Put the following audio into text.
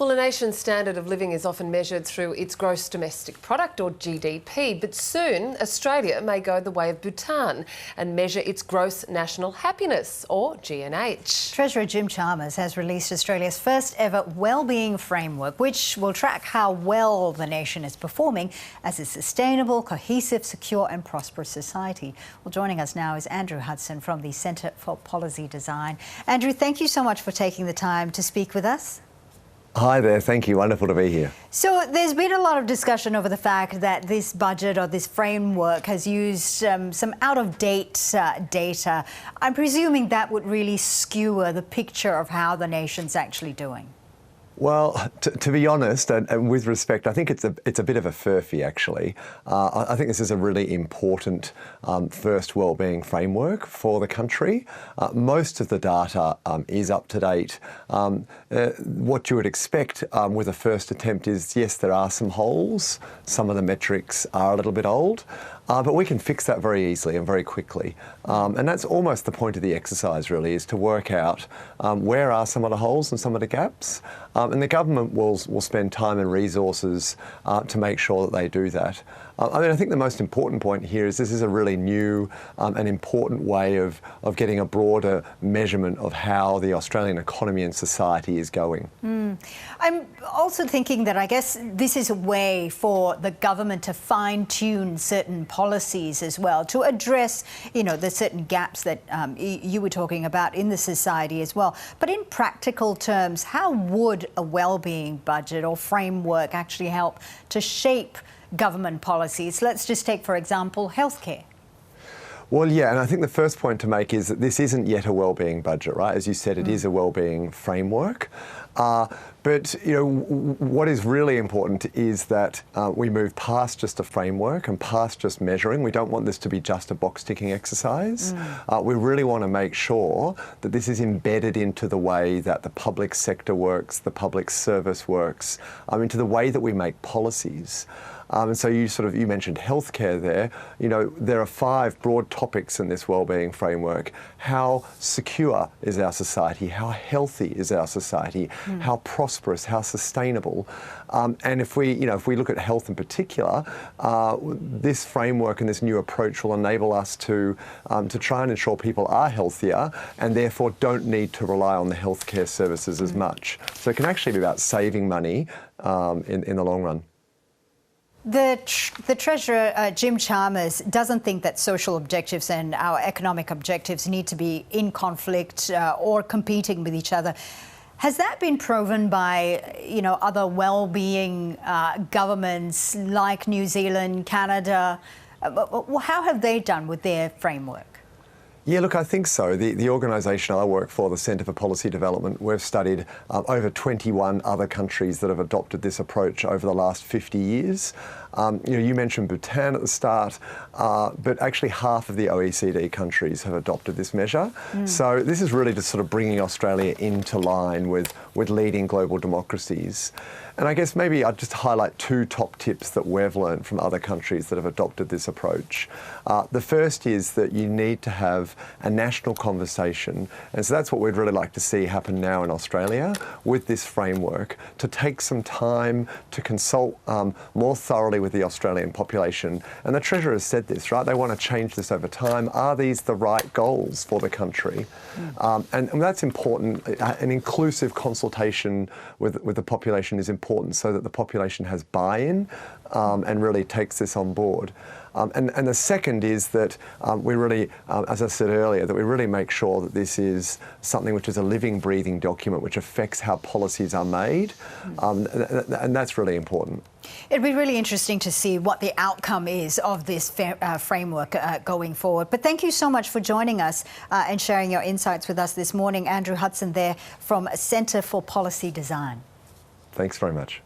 Well, a nation's standard of living is often measured through its gross domestic product, or GDP, but soon Australia may go the way of Bhutan and measure its gross national happiness, or GNH. Treasurer Jim Chalmers has released Australia's first ever wellbeing framework, which will track how well the nation is performing as a sustainable, cohesive, secure and prosperous society. Well, joining us now is Andrew Hudson from the Centre for Policy Design. Andrew, thank you so much for taking the time to speak with us. Hi there, thank you. Wonderful to be here. So there's been a lot of discussion over the fact that this budget or this framework has used some out-of-date data. I'm presuming that would really skewer the picture of how the nation's actually doing. Well, to be honest, and with respect, I think it's a bit of a furphy, actually. I think this is a really important first wellbeing framework for the country. Most of the data is up to date. What you would expect with a first attempt is, yes, there are some holes. Some of the metrics are a little bit old. But we can fix that very easily and very quickly. And that's almost the point of the exercise, really, is to work out where are some of the holes and some of the gaps. And the government will spend time and resources to make sure that they do that. I think the most important point here is this is a really new and important way of getting a broader measurement of how the Australian economy and society is going. I'm also thinking that I guess this is a way for the government to fine-tune certain policies as well, to address, the certain gaps that you were talking about in the society as well. But in practical terms, how would a wellbeing budget or framework actually help to shape government policies? Let's just take, for example, healthcare. Well, yeah, and I think the first point to make is that this isn't yet a wellbeing budget, right? As you said, it is a wellbeing framework. But what is really important is that we move past just a framework and past just measuring. We don't want this to be just a box-ticking exercise. We really want to make sure that this is embedded into the way that the public sector works, the public service works, into the way that we make policies. And so you mentioned healthcare there. There are 5 broad topics in this wellbeing framework. How secure is our society? How healthy is our society? How prosperous? How sustainable? And if we look at health in particular, this framework and this new approach will enable us to try and ensure people are healthier and therefore don't need to rely on the healthcare services as much. So it can actually be about saving money in the long run. The Treasurer, Jim Chalmers, doesn't think that social objectives and our economic objectives need to be in conflict or competing with each other. Has that been proven by, other well-being governments like New Zealand, Canada? How have they done with their framework? Yeah, look, I think so. The organisation I work for, the Centre for Policy Development, we've studied over 21 other countries that have adopted this approach over the last 50 years. You mentioned Bhutan at the start, but actually half of the OECD countries have adopted this measure. So this is really just sort of bringing Australia into line with leading global democracies. And I guess maybe I'd just highlight 2 top tips that we've learned from other countries that have adopted this approach. The first is that you need to have a national conversation, and so that's what we'd really like to see happen now in Australia with this framework, to take some time to consult more thoroughly with the Australian population. And the Treasurer has said this, right? They want to change this over time. Are these the right goals for the country? And that's important. An inclusive consultation with the population is important so that the population has buy-in and really takes this on board. And the second is that we really, as I said earlier, that we really make sure that this is something which is a living, breathing document which affects how policies are made, and that's really important. It'd be really interesting to see what the outcome is of this framework going forward. But thank you so much for joining us and sharing your insights with us this morning. Andrew Hudson there from Centre for Policy Design. Thanks very much.